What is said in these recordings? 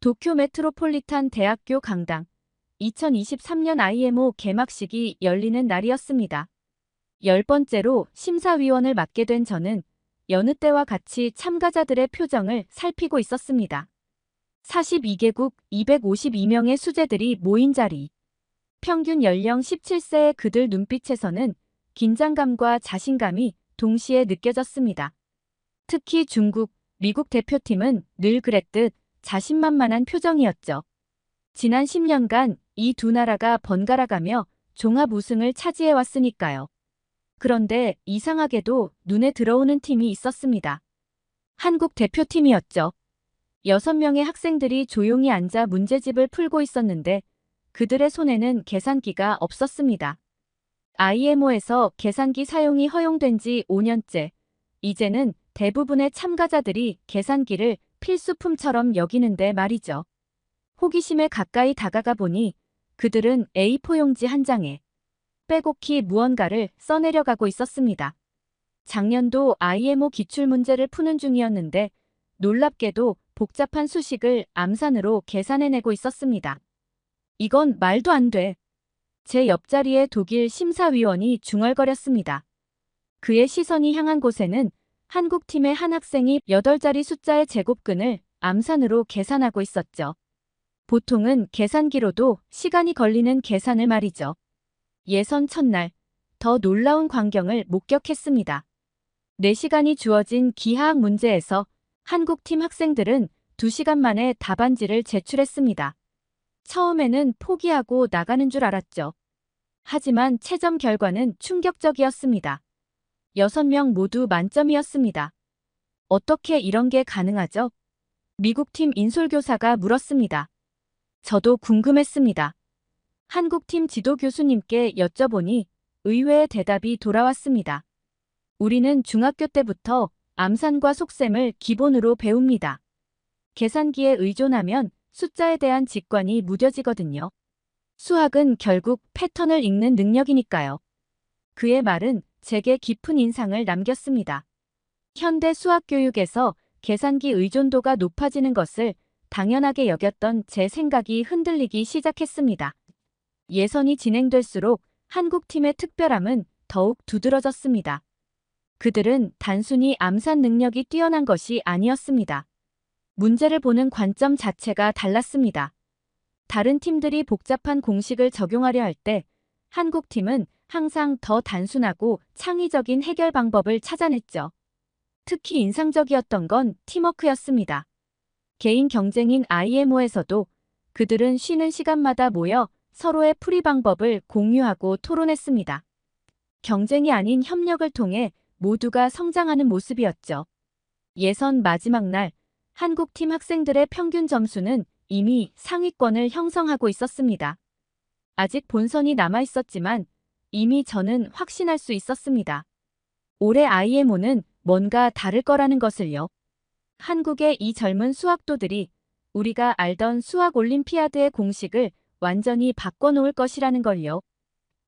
도쿄 메트로폴리탄 대학교 강당 2023년 IMO 개막식이 열리는 날이었습니다. 10번째로 심사위원을 맡게 된 저는 여느 때와 같이 참가자들의 표정을 살피고 있었습니다. 42개국 252명의 수재들이 모인 자리. 평균 연령 17세의 그들 눈빛에서는 긴장감과 자신감이 동시에 느껴졌습니다. 특히 중국, 미국 대표팀은 늘 그랬듯 자신만만한 표정이었죠. 지난 10년간 이 두 나라가 번갈아가며 종합 우승을 차지해왔으니까요. 그런데 이상하게도 눈에 들어오는 팀이 있었습니다. 한국 대표팀이었죠. 6명의 학생들이 조용히 앉아 문제집을 풀고 있었는데 그들의 손에는 계산기가 없었습니다. IMO에서 계산기 사용이 허용된 지 5년째. 이제는 대부분의 참가자들이 계산기를 필수품처럼 여기는데 말이죠. 호기심에 가까이 다가가 보니 그들은 A4 용지 한 장에 빼곡히 무언가를 써내려가고 있었습니다. 작년도 IMO 기출문제를 푸는 중이었는데 놀랍게도 복잡한 수식을 암산으로 계산해내고 있었습니다. 이건 말도 안 돼. 제 옆자리에 독일 심사위원이 중얼거렸습니다. 그의 시선이 향한 곳에는 한국팀의 한 학생이 8자리 숫자의 제곱근을 암산으로 계산하고 있었죠. 보통은 계산기로도 시간이 걸리는 계산을 말이죠. 예선 첫날, 더 놀라운 광경을 목격했습니다. 4시간이 주어진 기하학 문제에서 한국팀 학생들은 2시간 만에 답안지를 제출했습니다. 처음에는 포기하고 나가는 줄 알았죠. 하지만 채점 결과는 충격적이었습니다. 6명 모두 만점이었습니다. 어떻게 이런 게 가능하죠? 미국팀 인솔교사가 물었습니다. 저도 궁금했습니다. 한국팀 지도 교수님께 여쭤보니 의외의 대답이 돌아왔습니다. 우리는 중학교 때부터 암산과 속셈을 기본으로 배웁니다. 계산기에 의존하면 숫자에 대한 직관이 무뎌지거든요. 수학은 결국 패턴을 읽는 능력이니까요. 그의 말은 제게 깊은 인상을 남겼습니다. 현대 수학 교육에서 계산기 의존도가 높아지는 것을 당연하게 여겼던 제 생각이 흔들리기 시작했습니다. 예선이 진행될수록 한국팀의 특별함은 더욱 두드러졌습니다. 그들은 단순히 암산 능력이 뛰어난 것이 아니었습니다. 문제를 보는 관점 자체가 달랐습니다. 다른 팀들이 복잡한 공식을 적용하려 할 때 한국팀은 항상 더 단순하고 창의적인 해결 방법을 찾아냈죠. 특히 인상적이었던 건 팀워크였습니다. 개인 경쟁인 IMO에서도 그들은 쉬는 시간마다 모여 서로의 풀이 방법을 공유하고 토론했습니다. 경쟁이 아닌 협력을 통해 모두가 성장하는 모습이었죠. 예선 마지막 날 한국팀 학생들의 평균 점수는 이미 상위권을 형성하고 있었습니다. 아직 본선이 남아 있었지만 이미 저는 확신할 수 있었습니다. 올해 IMO는 뭔가 다를 거라는 것을요. 한국의 이 젊은 수학도들이 우리가 알던 수학 올림피아드의 공식을 완전히 바꿔놓을 것이라는 걸요.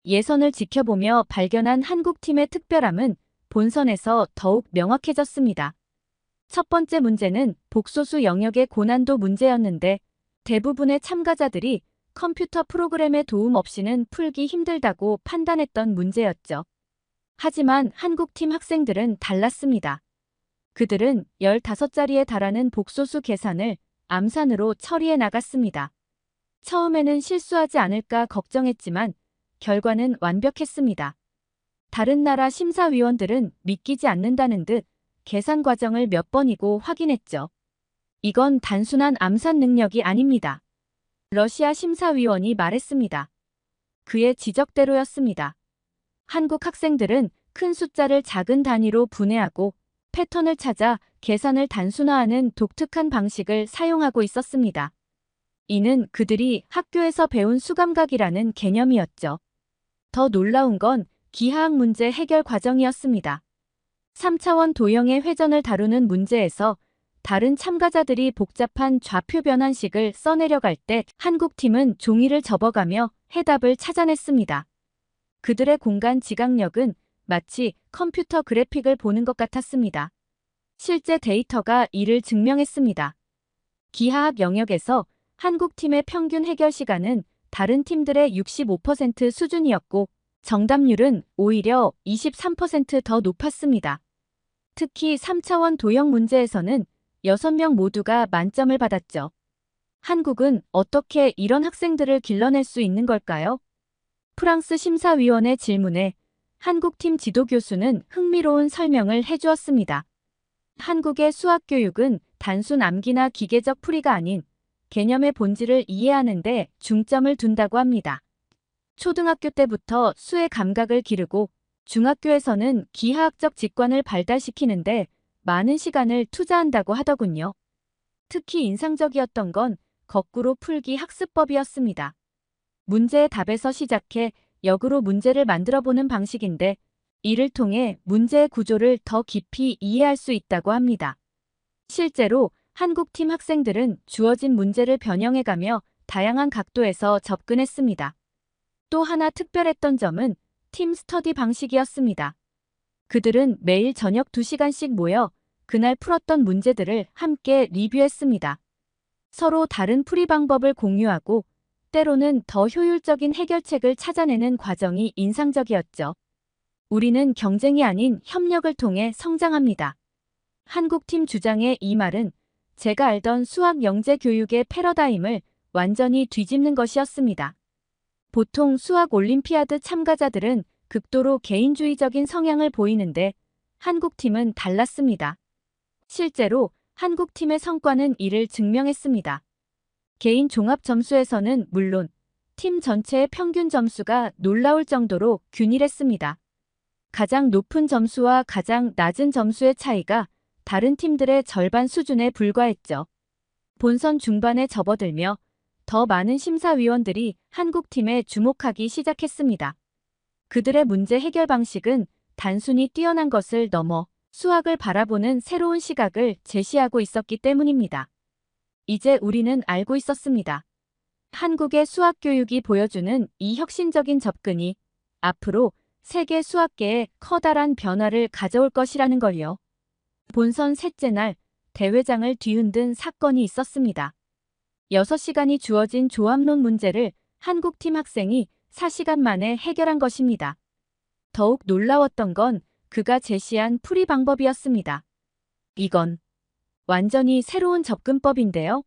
예선을 지켜보며 발견한 한국팀의 특별함은 본선에서 더욱 명확해졌습니다. 첫 번째 문제는 복소수 영역의 고난도 문제였는데 대부분의 참가자들이 컴퓨터 프로그램의 도움 없이는 풀기 힘들다고 판단했던 문제였죠. 하지만 한국팀 학생들은 달랐습니다. 그들은 15자리에 달하는 복소수 계산을 암산으로 처리해 나갔습니다. 처음에는 실수하지 않을까 걱정했지만 결과는 완벽했습니다. 다른 나라 심사위원들은 믿기지 않는다는 듯 계산 과정을 몇 번이고 확인했죠. 이건 단순한 암산 능력이 아닙니다. 러시아 심사위원이 말했습니다. 그의 지적대로였습니다. 한국 학생들은 큰 숫자를 작은 단위로 분해하고 패턴을 찾아 계산을 단순화하는 독특한 방식을 사용하고 있었습니다. 이는 그들이 학교에서 배운 수감각이라는 개념이었죠. 더 놀라운 건 기하학 문제 해결 과정이었습니다. 3차원 도형의 회전을 다루는 문제에서 다른 참가자들이 복잡한 좌표 변환식을 써내려갈 때 한국팀은 종이를 접어가며 해답을 찾아냈습니다. 그들의 공간 지각력은 마치 컴퓨터 그래픽을 보는 것 같았습니다. 실제 데이터가 이를 증명했습니다. 기하학 영역에서 한국팀의 평균 해결 시간은 다른 팀들의 65% 수준이었고 정답률은 오히려 23% 더 높았습니다. 특히 3차원 도형 문제에서는 6명 모두가 만점을 받았죠. 한국은 어떻게 이런 학생들을 길러낼 수 있는 걸까요? 프랑스 심사위원의 질문에 한국팀 지도교수는 흥미로운 설명을 해주었습니다. 한국의 수학교육은 단순 암기나 기계적 풀이가 아닌 개념의 본질을 이해하는 데 중점을 둔다고 합니다. 초등학교 때부터 수의 감각을 기르고 중학교에서는 기하학적 직관을 발달시키는데 많은 시간을 투자한다고 하더군요. 특히 인상적이었던 건 거꾸로 풀기 학습법이었습니다. 문제의 답에서 시작해 역으로 문제를 만들어보는 방식인데 이를 통해 문제의 구조를 더 깊이 이해할 수 있다고 합니다. 실제로 한국팀 학생들은 주어진 문제를 변형해가며 다양한 각도에서 접근했습니다. 또 하나 특별했던 점은 팀 스터디 방식이었습니다. 그들은 매일 저녁 2시간씩 모여 그날 풀었던 문제들을 함께 리뷰했습니다. 서로 다른 풀이 방법을 공유하고 때로는 더 효율적인 해결책을 찾아내는 과정이 인상적이었죠. 우리는 경쟁이 아닌 협력을 통해 성장합니다. 한국팀 주장의 이 말은 제가 알던 수학 영재 교육의 패러다임을 완전히 뒤집는 것이었습니다. 보통 수학 올림피아드 참가자들은 극도로 개인주의적인 성향을 보이는데 한국팀은 달랐습니다. 실제로 한국팀의 성과는 이를 증명했습니다. 개인 종합 점수에서는 물론 팀 전체의 평균 점수가 놀라울 정도로 균일했습니다. 가장 높은 점수와 가장 낮은 점수의 차이가 다른 팀들의 절반 수준에 불과했죠. 본선 중반에 접어들며 더 많은 심사위원들이 한국팀에 주목하기 시작했습니다. 그들의 문제 해결 방식은 단순히 뛰어난 것을 넘어 수학을 바라보는 새로운 시각을 제시하고 있었기 때문입니다. 이제 우리는 알고 있었습니다. 한국의 수학 교육이 보여주는 이 혁신적인 접근이 앞으로 세계 수학계에 커다란 변화를 가져올 것이라는 걸요. 본선 셋째 날 대회장을 뒤흔든 사건이 있었습니다. 6시간이 주어진 조합론 문제를 한국팀 학생이 4시간 만에 해결한 것입니다. 더욱 놀라웠던 건 그가 제시한 풀이 방법이었습니다. 이건 완전히 새로운 접근법인데요.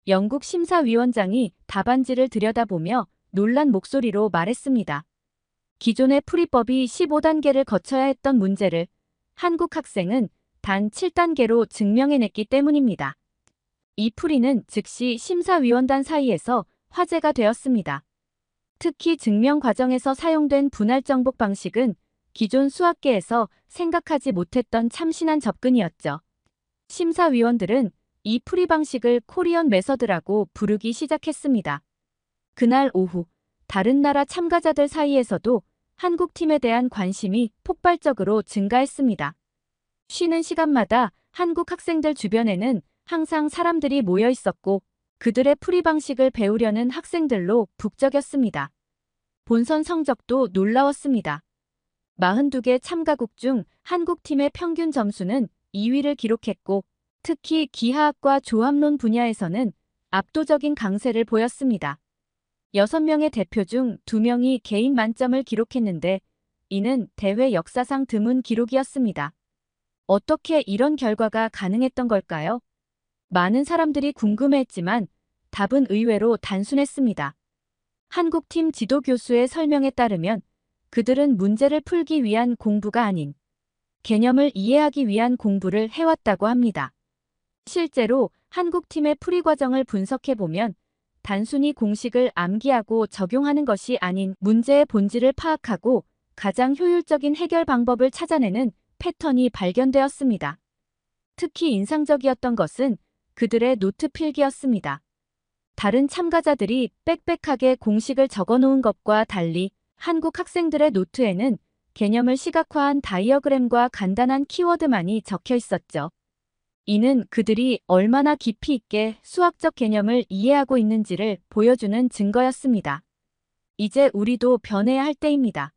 영국 심사위원장이 답안지를 들여다보며 놀란 목소리로 말했습니다. 기존의 풀이법이 15단계를 거쳐야 했던 문제를 한국 학생은 단 7단계로 증명해냈기 때문입니다. 이 풀이는 즉시 심사위원단 사이에서 화제가 되었습니다. 특히 증명 과정에서 사용된 분할 정복 방식은 기존 수학계에서 생각하지 못했던 참신한 접근이었죠. 심사위원들은 이 풀이 방식을 코리언 메서드라고 부르기 시작했습니다. 그날 오후 다른 나라 참가자들 사이에서도 한국팀에 대한 관심이 폭발적으로 증가했습니다. 쉬는 시간마다 한국 학생들 주변에는 항상 사람들이 모여 있었고 그들의 풀이 방식을 배우려는 학생들로 북적였습니다. 본선 성적도 놀라웠습니다. 42개 참가국 중 한국팀의 평균 점수는 2위를 기록했고 특히 기하학과 조합론 분야에서는 압도적인 강세를 보였습니다. 6명의 대표 중 2명이 개인 만점을 기록했는데 이는 대회 역사상 드문 기록이었습니다. 어떻게 이런 결과가 가능했던 걸까요? 많은 사람들이 궁금해했지만 답은 의외로 단순했습니다. 한국팀 지도교수의 설명에 따르면 그들은 문제를 풀기 위한 공부가 아닌 개념을 이해하기 위한 공부를 해왔다고 합니다. 실제로 한국팀의 풀이 과정을 분석해보면 단순히 공식을 암기하고 적용하는 것이 아닌 문제의 본질을 파악하고 가장 효율적인 해결 방법을 찾아내는 패턴이 발견되었습니다. 특히 인상적이었던 것은 그들의 노트 필기였습니다. 다른 참가자들이 빽빽하게 공식을 적어놓은 것과 달리 한국 학생들의 노트에는 개념을 시각화한 다이어그램과 간단한 키워드만이 적혀 있었죠. 이는 그들이 얼마나 깊이 있게 수학적 개념을 이해하고 있는지를 보여주는 증거였습니다. 이제 우리도 변해야 할 때입니다.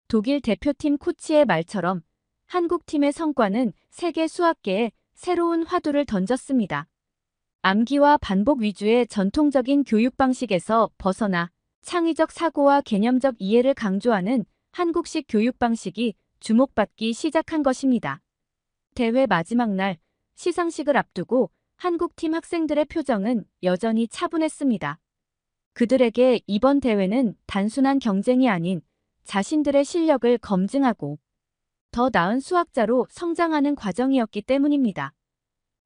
독일 대표팀 코치의 말처럼 한국팀의 성과는 세계 수학계에 새로운 화두를 던졌습니다. 암기와 반복 위주의 전통적인 교육 방식에서 벗어나 창의적 사고와 개념적 이해를 강조하는 한국식 교육 방식이 주목받기 시작한 것입니다. 대회 마지막 날 시상식을 앞두고 한국팀 학생들의 표정은 여전히 차분했습니다. 그들에게 이번 대회는 단순한 경쟁이 아닌 자신들의 실력을 검증하고 더 나은 수학자로 성장하는 과정이었기 때문입니다.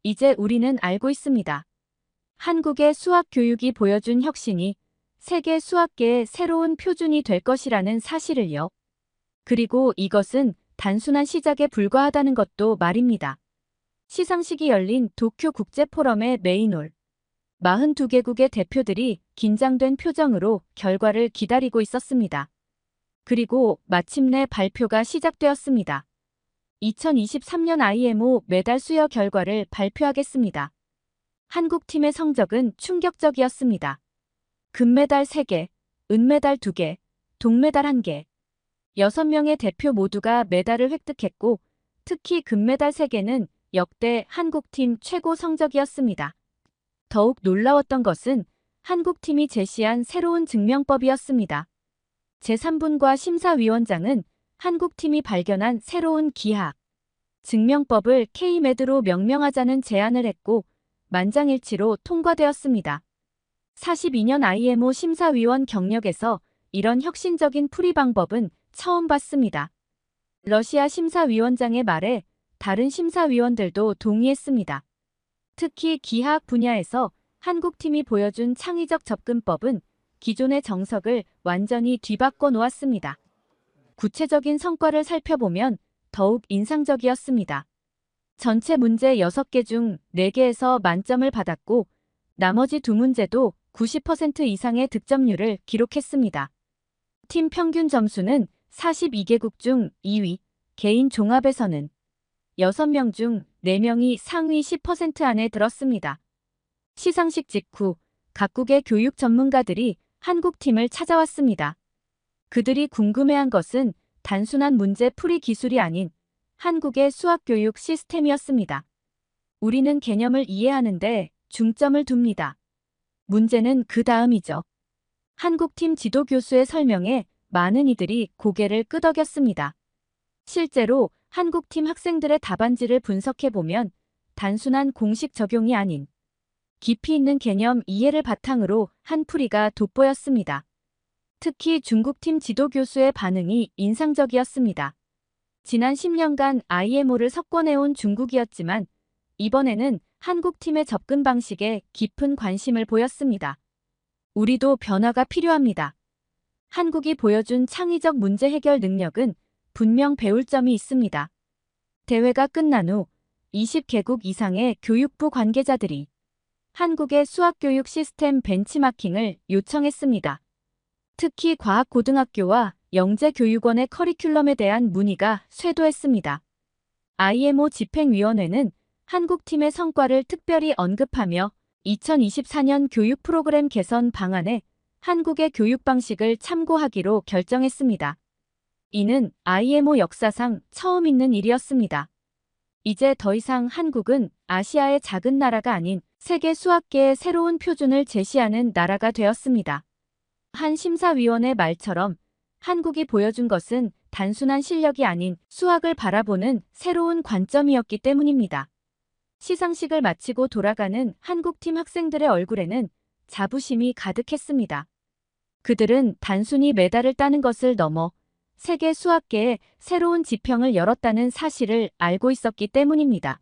이제 우리는 알고 있습니다. 한국의 수학 교육이 보여준 혁신이 세계 수학계의 새로운 표준이 될 것이라는 사실을요. 그리고 이것은 단순한 시작에 불과하다는 것도 말입니다. 시상식이 열린 도쿄 국제포럼의 메인홀. 42개국의 대표들이 긴장된 표정으로 결과를 기다리고 있었습니다. 그리고 마침내 발표가 시작되었습니다. 2023년 IMO 메달 수여 결과를 발표하겠습니다. 한국팀의 성적은 충격적이었습니다. 금메달 3개, 은메달 2개, 동메달 1개. 6명의 대표 모두가 메달을 획득했고 특히 금메달 3개는 역대 한국팀 최고 성적이었습니다. 더욱 놀라웠던 것은 한국팀이 제시한 새로운 증명법이었습니다. 제3분과 심사위원장은 한국팀이 발견한 새로운 기하, 증명법을 K-MED로 명명하자는 제안을 했고 만장일치로 통과되었습니다. 42년 IMO 심사위원 경력에서 이런 혁신적인 풀이 방법은 처음 봤습니다. 러시아 심사위원장의 말에 다른 심사위원들도 동의했습니다. 특히 기하학 분야에서 한국팀이 보여준 창의적 접근법은 기존의 정석을 완전히 뒤바꿔 놓았습니다. 구체적인 성과를 살펴보면 더욱 인상적이었습니다. 전체 문제 6개 중 4개에서 만점을 받았고 나머지 2문제도 90% 이상의 득점률을 기록했습니다. 팀 평균 점수는 42개국 중 2위, 개인 종합에서는 6명 중 4명이 상위 10% 안에 들었습니다. 시상식 직후 각국의 교육 전문가들이 한국팀을 찾아왔습니다. 그들이 궁금해한 것은 단순한 문제 풀이 기술이 아닌 한국의 수학교육 시스템이었습니다. 우리는 개념을 이해하는데 중점을 둡니다. 문제는 그 다음이죠. 한국팀 지도교수의 설명에 많은 이들이 고개를 끄덕였습니다. 실제로 한국팀 학생들의 답안지를 분석해보면 단순한 공식 적용이 아닌 깊이 있는 개념 이해를 바탕으로 한 풀이가 돋보였습니다. 특히 중국팀 지도교수의 반응이 인상적이었습니다. 지난 10년간 IMO를 석권해온 중국이었지만 이번에는 한국팀의 접근 방식에 깊은 관심을 보였습니다. 우리도 변화가 필요합니다. 한국이 보여준 창의적 문제 해결 능력은 분명 배울 점이 있습니다. 대회가 끝난 후 20개국 이상의 교육부 관계자들이 한국의 수학교육 시스템 벤치마킹을 요청했습니다. 특히 과학고등학교와 영재교육원의 커리큘럼에 대한 문의가 쇄도했습니다. IMO 집행위원회는 한국팀의 성과를 특별히 언급하며 2024년 교육 프로그램 개선 방안에 한국의 교육 방식을 참고하기로 결정했습니다. 이는 IMO 역사상 처음 있는 일이었습니다. 이제 더 이상 한국은 아시아의 작은 나라가 아닌 세계 수학계의 새로운 표준을 제시하는 나라가 되었습니다. 한 심사위원의 말처럼 한국이 보여준 것은 단순한 실력이 아닌 수학을 바라보는 새로운 관점이었기 때문입니다. 시상식을 마치고 돌아가는 한국팀 학생들의 얼굴에는 자부심이 가득했습니다. 그들은 단순히 메달을 따는 것을 넘어 세계 수학계에 새로운 지평을 열었다는 사실을 알고 있었기 때문입니다.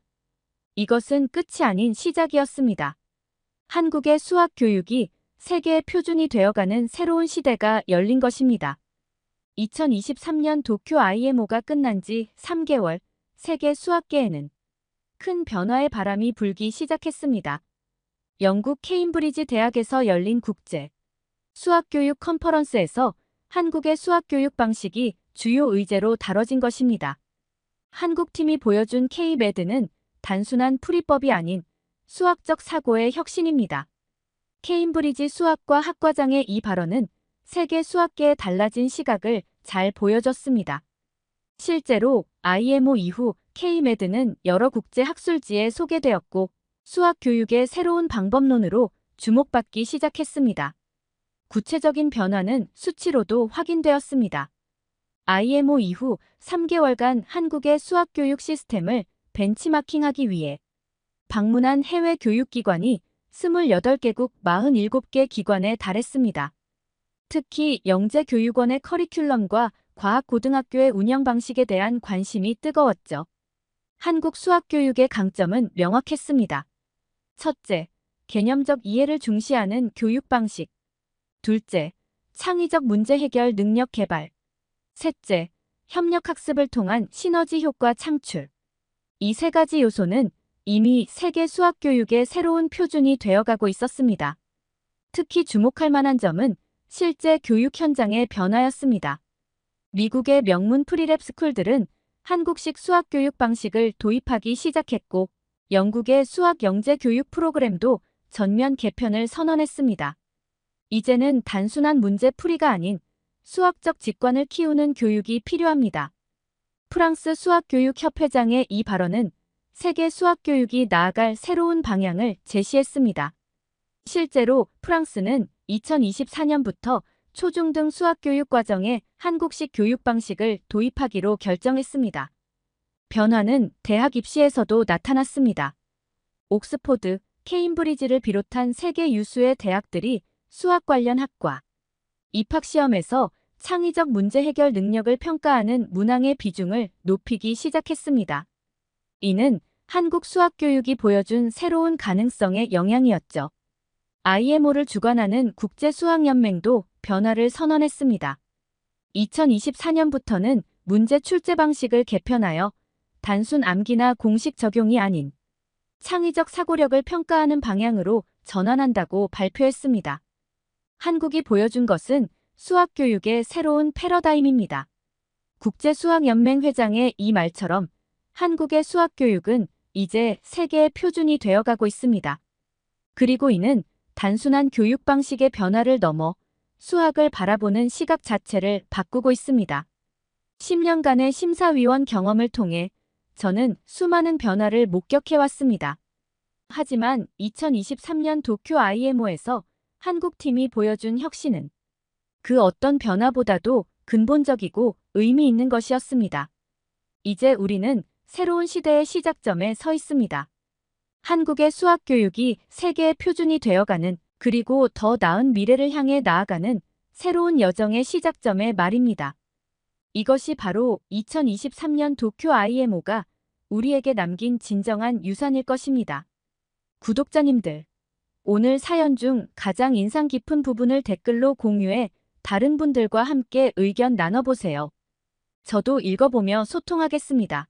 이것은 끝이 아닌 시작이었습니다. 한국의 수학 교육이 세계의 표준이 되어가는 새로운 시대가 열린 것입니다. 2023년 도쿄 IMO가 끝난 지 3개월, 세계 수학계에는 큰 변화의 바람이 불기 시작했습니다. 영국 케임브리지 대학에서 열린 국제 수학교육 컨퍼런스에서 한국의 수학교육 방식이 주요 의제로 다뤄진 것입니다. 한국팀이 보여준 K-MED는 단순한 풀이법이 아닌 수학적 사고의 혁신입니다. 케임브리지 수학과 학과장의 이 발언은 세계 수학계의 달라진 시각을 잘 보여줬습니다. 실제로 IMO 이후 K-MED는 여러 국제 학술지에 소개되었고 수학 교육의 새로운 방법론으로 주목받기 시작했습니다. 구체적인 변화는 수치로도 확인되었습니다. IMO 이후 3개월간 한국의 수학 교육 시스템을 벤치마킹하기 위해 방문한 해외 교육기관이 28개국 47개 기관에 달했습니다. 특히 영재교육원의 커리큘럼과 과학고등학교의 운영 방식에 대한 관심이 뜨거웠죠. 한국 수학교육의 강점은 명확했습니다. 첫째, 개념적 이해를 중시하는 교육 방식. 둘째, 창의적 문제 해결 능력 개발. 셋째, 협력학습을 통한 시너지 효과 창출. 이 세 가지 요소는 이미 세계 수학교육의 새로운 표준이 되어가고 있었습니다. 특히 주목할 만한 점은 실제 교육 현장의 변화였습니다. 미국의 명문 프리랩 스쿨들은 한국식 수학교육 방식을 도입하기 시작했고, 영국의 수학 영재 교육 프로그램도 전면 개편을 선언했습니다. 이제는 단순한 문제 풀이가 아닌 수학적 직관을 키우는 교육이 필요합니다. 프랑스 수학교육협회장의 이 발언은 세계 수학교육이 나아갈 새로운 방향을 제시했습니다. 실제로 프랑스는 2024년부터 초중등 수학교육 과정에 한국식 교육 방식을 도입하기로 결정했습니다. 변화는 대학 입시에서도 나타났습니다. 옥스포드, 케임브리지를 비롯한 세계 유수의 대학들이 수학 관련 학과, 입학시험에서 창의적 문제 해결 능력을 평가하는 문항의 비중을 높이기 시작했습니다. 이는 한국 수학교육이 보여준 새로운 가능성의 영향이었죠. IMO를 주관하는 국제수학연맹도 변화를 선언했습니다. 2024년부터는 문제 출제 방식을 개편하여 단순 암기나 공식 적용이 아닌 창의적 사고력을 평가하는 방향으로 전환한다고 발표했습니다. 한국이 보여준 것은 수학교육의 새로운 패러다임입니다. 국제수학연맹 회장의 이 말처럼 한국의 수학교육은 이제 세계의 표준이 되어가고 있습니다. 그리고 이는 단순한 교육 방식의 변화를 넘어 수학을 바라보는 시각 자체를 바꾸고 있습니다. 10년간의 심사위원 경험을 통해 저는 수많은 변화를 목격해왔습니다. 하지만 2023년 도쿄 IMO에서 한국팀이 보여준 혁신은 그 어떤 변화보다도 근본적이고 의미 있는 것이었습니다. 이제 우리는 새로운 시대의 시작점에 서 있습니다. 한국의 수학교육이 세계의 표준이 되어가는, 그리고 더 나은 미래를 향해 나아가는 새로운 여정의 시작점의 말입니다. 이것이 바로 2023년 도쿄 IMO가 우리에게 남긴 진정한 유산일 것입니다. 구독자님들, 오늘 사연 중 가장 인상 깊은 부분을 댓글로 공유해 다른 분들과 함께 의견 나눠보세요. 저도 읽어보며 소통하겠습니다.